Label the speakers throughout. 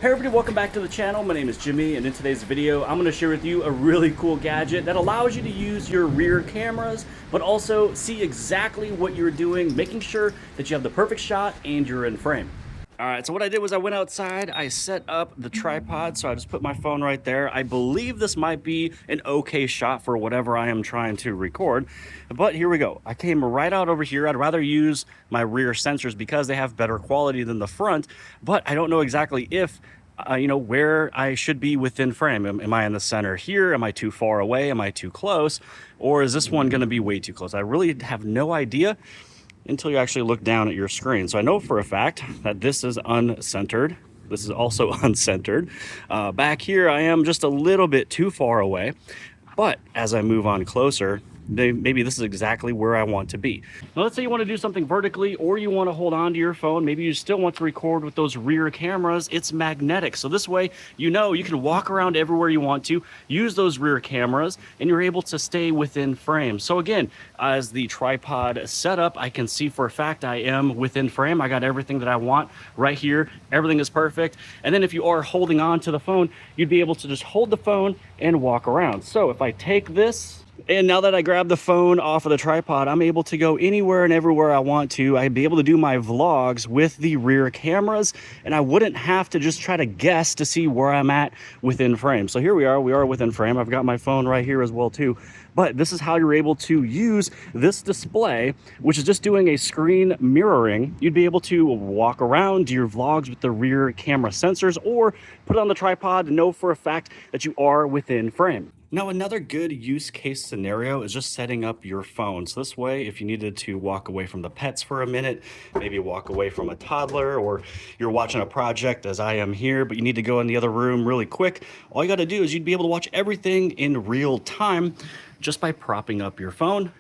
Speaker 1: Hey everybody, welcome back to the channel. My name is Jimmy, and in today's video I'm going to share with you a really cool gadget that allows you to use your rear cameras but also see exactly what you're doing, making sure that you have the perfect shot and you're in frame. Alright, so what I did was I went outside, I set up the tripod, so I just put my phone right there. I believe this might be an okay shot for whatever I am trying to record, but here we go. I came right out over here. I'd rather use my rear sensors because they have better quality than the front, but I don't know exactly if where I should be within frame. Am I in the center here? Am I too far away? Am I too close? Or is this one going to be way too close? I really have no idea until you actually look down at your screen. So I know for a fact that this is uncentered. This is also uncentered. Back here, I am just a little bit too far away. But as I move on closer, maybe this is exactly where I want to be. Now, let's say you want to do something vertically, or you want to hold on to your phone. Maybe you still want to record with those rear cameras. It's magnetic. So this way, you can walk around everywhere you want to, use those rear cameras, and you're able to stay within frame. So again, as the tripod setup, I can see for a fact I am within frame. I got everything that I want right here. Everything is perfect. And then if you are holding on to the phone, you'd be able to just hold the phone and walk around. So if I take this, and now that I grab the phone off of the tripod, I'm able to go anywhere and everywhere I want to. I'd be able to do my vlogs with the rear cameras, and I wouldn't have to just try to guess to see where I'm at within frame. So here we are within frame. I've got my phone right here as well too. But this is how you're able to use this display, which is just doing a screen mirroring. You'd be able to walk around, do your vlogs with the rear camera sensors, or put it on the tripod and know for a fact that you are within frame. Now, another good use case scenario is just setting up your phone. So this way, if you needed to walk away from the pets for a minute, maybe walk away from a toddler, or you're watching a project as I am here, but you need to go in the other room really quick, all you got to do is you'd be able to watch everything in real time just by propping up your phone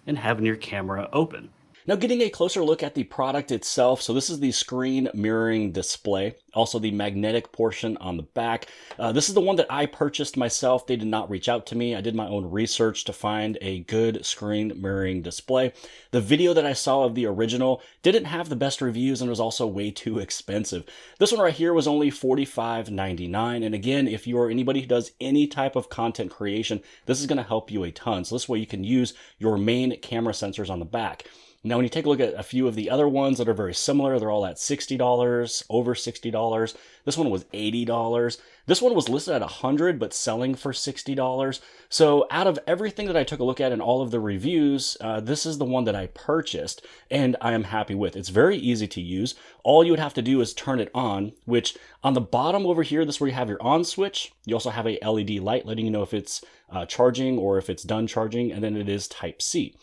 Speaker 1: and having your camera open. Now, getting a closer look at the product itself. So this is the screen mirroring display, also the magnetic portion on the back. This is the one that I purchased myself. They did not reach out to me. I did my own research to find a good screen mirroring display. The video that I saw of the original didn't have the best reviews and was also way too expensive. This one right here was only $45.99. And again, if you are anybody who does any type of content creation, this is going to help you a ton. So this way you can use your main camera sensors on the back. Now, when you take a look at a few of the other ones that are very similar, they're all at $60, over $60. This one was $80. This one was listed at $100, but selling for $60. So out of everything that I took a look at in all of the reviews, this is the one that I purchased, and I am happy with. It's very easy to use. All you would have to do is turn it on, which on the bottom over here, this is where you have your on switch. You also have a LED light letting you know if it's charging or if it's done charging, and then it is Type-C.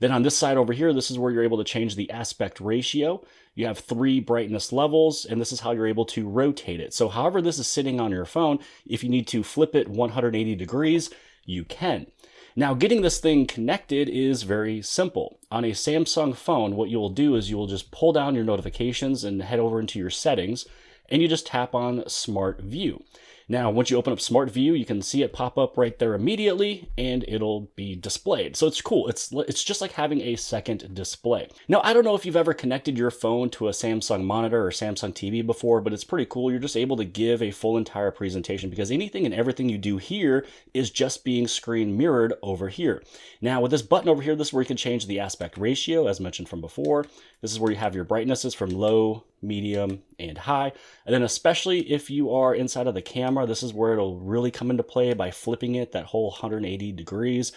Speaker 1: Then on this side over here, this is where you're able to change the aspect ratio. You have 3 brightness levels, and this is how you're able to rotate it. So however this is sitting on your phone, if you need to flip it 180 degrees, you can. Now, getting this thing connected is very simple. On a Samsung phone, what you will do is you will just pull down your notifications and head over into your settings, and you just tap on Smart View. Now, once you open up Smart View, you can see it pop up right there immediately, and it'll be displayed. So it's cool. It's just like having a second display. Now, I don't know if you've ever connected your phone to a Samsung monitor or Samsung TV before, but it's pretty cool. You're just able to give a full entire presentation because anything and everything you do here is just being screen mirrored over here. Now, with this button over here, this is where you can change the aspect ratio, as mentioned from before. This is where you have your brightnesses from low, medium, and high. And then especially if you are inside of the camera, this is where it'll really come into play by flipping it that whole 180 degrees.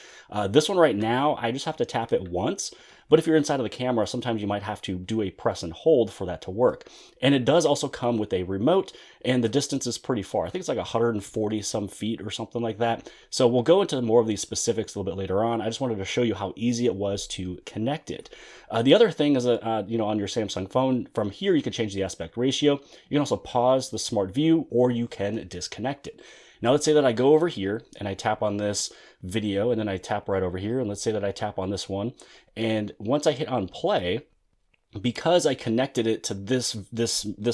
Speaker 1: This one right now, I just have to tap it once. But if you're inside of the camera, sometimes you might have to do a press and hold for that to work. And it does also come with a remote, and the distance is pretty far. I think it's like 140 some feet or something like that. So we'll go into more of these specifics a little bit later on. I just wanted to show you how easy it was to connect it. The other thing is that, on your Samsung phone, from here, you can change the aspect ratio. You can also pause the Smart View, or you can disconnect it. Now, let's say that I go over here and I tap on this video, and then I tap right over here. And let's say that I tap on this one. And once I hit on play, because I connected it to this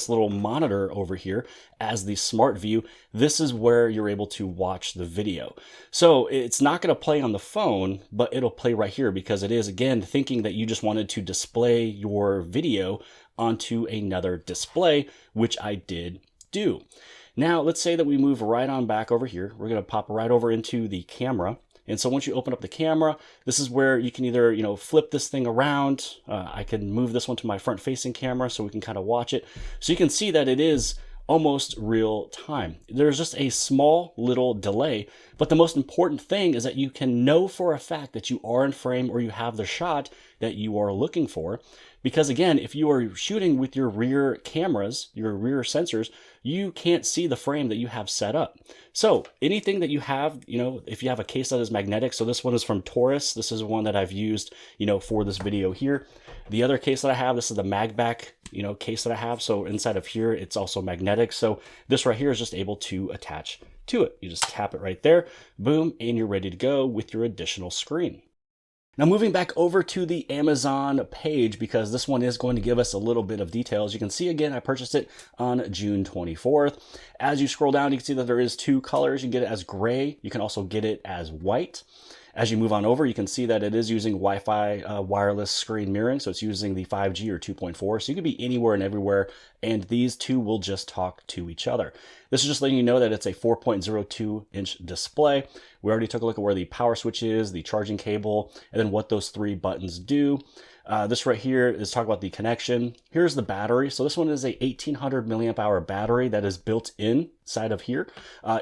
Speaker 1: little monitor over here as the Smart View, this is where you're able to watch the video. So it's not going to play on the phone, but it'll play right here because it is, again, thinking that you just wanted to display your video onto another display, which I did do. Now, let's say that we move right on back over here. We're going to pop right over into the camera. And so once you open up the camera, this is where you can either, flip this thing around. I can move this one to my front facing camera so we can kind of watch it. So you can see that it is almost real time. There's just a small little delay, but the most important thing is that you can know for a fact that you are in frame or you have the shot that you are looking for. Because again, if you are shooting with your rear cameras, your rear sensors, you can't see the frame that you have set up. So anything that you have, if you have a case that is magnetic, so this one is from Taurus. This is one that I've used, for this video here. The other case that I have, this is the MagBack, case that I have. So inside of here, it's also magnetic. So this right here is just able to attach to it. You just tap it right there, boom, and you're ready to go with your additional screen. Now moving back over to the Amazon page, because this one is going to give us a little bit of details. You can see again, I purchased it on June 24th. As you scroll down, you can see that there is two colors. You can get it as gray. You can also get it as white. As you move on over, you can see that it is using Wi-Fi wireless screen mirroring. So it's using the 5G or 2.4. So you can be anywhere and everywhere, and these two will just talk to each other. This is just letting you know that it's a 4.02 inch display. We already took a look at where the power switch is, the charging cable, and then what those three buttons do. This right here is talking about the connection. Here's the battery. So this one is a 1800 milliamp hour battery that is built inside of here.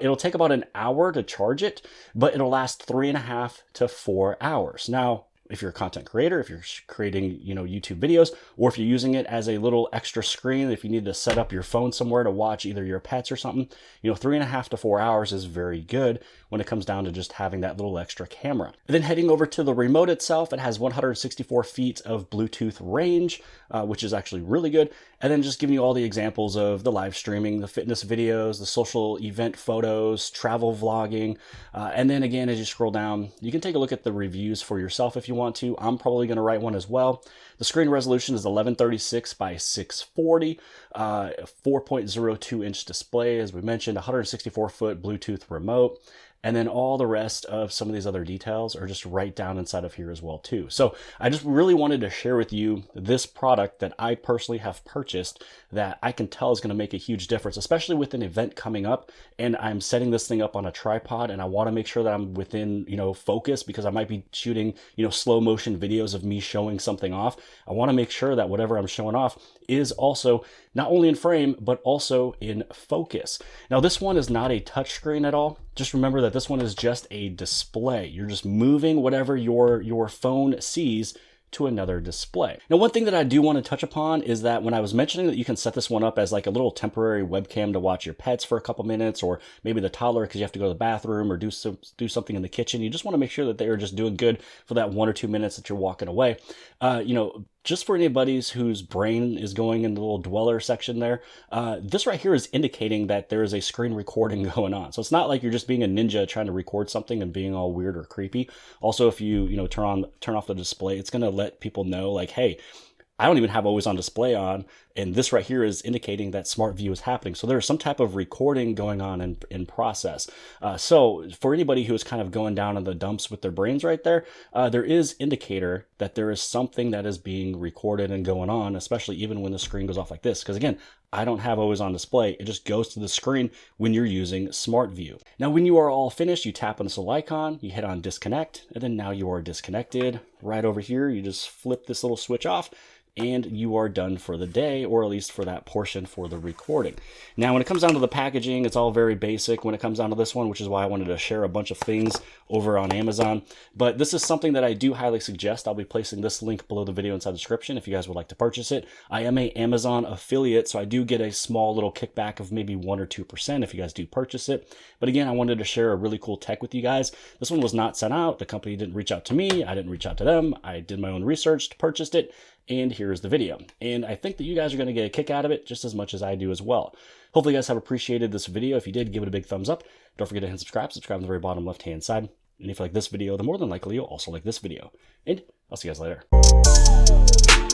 Speaker 1: It'll take about an hour to charge it, but it'll last 3.5 to 4 hours. Now, if you're a content creator, if you're creating, YouTube videos, or if you're using it as a little extra screen, if you need to set up your phone somewhere to watch either your pets or something, 3.5 to 4 hours is very good when it comes down to just having that little extra camera. And then heading over to the remote itself, it has 164 feet of Bluetooth range, which is actually really good. And then just giving you all the examples of the live streaming, the fitness videos, the social event photos, travel vlogging. And then again, as you scroll down, you can take a look at the reviews for yourself if you want to. I'm probably going to write one as well. The screen resolution is 1136 by 640, 4.02 inch display, as we mentioned, 164 foot Bluetooth remote. And then all the rest of some of these other details are just right down inside of here as well too. So I just really wanted to share with you this product that I personally have purchased that I can tell is going to make a huge difference, especially with an event coming up. And I'm setting this thing up on a tripod, and I want to make sure that I'm within, focus, because I might be shooting, slow motion videos of me showing something off. I want to make sure that whatever I'm showing off is also not only in frame, but also in focus. Now, this one is not a touch screen at all. Just remember that this one is just a display. You're just moving whatever your phone sees to another display. Now, one thing that I do want to touch upon is that when I was mentioning that you can set this one up as like a little temporary webcam to watch your pets for a couple minutes, or maybe the toddler because you have to go to the bathroom or do something in the kitchen. You just want to make sure that they are just doing good for that 1 or 2 minutes that you're walking away. Just for anybody whose brain is going in the little dweller section there, this right here is indicating that there is a screen recording going on. So it's not like you're just being a ninja trying to record something and being all weird or creepy. Also, if you turn off the display, it's going to let people know like, hey, I don't even have always on display on, and this right here is indicating that smart view is happening. So there's some type of recording going on in process. So for anybody who is kind of going down in the dumps with their brains right there, there is indicator that there is something that is being recorded and going on, especially even when the screen goes off like this. Because again, I don't have always on display. It just goes to the screen when you're using Smart View. Now, when you are all finished, you tap on this little icon, you hit on disconnect, and then now you are disconnected. Right over here, you just flip this little switch off, and you are done for the day, or at least for that portion for the recording. Now, when it comes down to the packaging, it's all very basic when it comes down to this one, which is why I wanted to share a bunch of things over on Amazon. But this is something that I do highly suggest. I'll be placing this link below the video inside the description if you guys would like to purchase it. I am a Amazon affiliate, so I do get a small little kickback of maybe 1 or 2% if you guys do purchase it. But again, I wanted to share a really cool tech with you guys. This one was not sent out. The company didn't reach out to me. I didn't reach out to them. I did my own research, purchased it, and here's the video. And I think that you guys are going to get a kick out of it just as much as I do as well. Hopefully you guys have appreciated this video. If you did, give it a big thumbs up. Don't forget to hit subscribe. Subscribe on the very bottom left-hand side. And if you like this video, then more than likely you'll also like this video. And I'll see you guys later.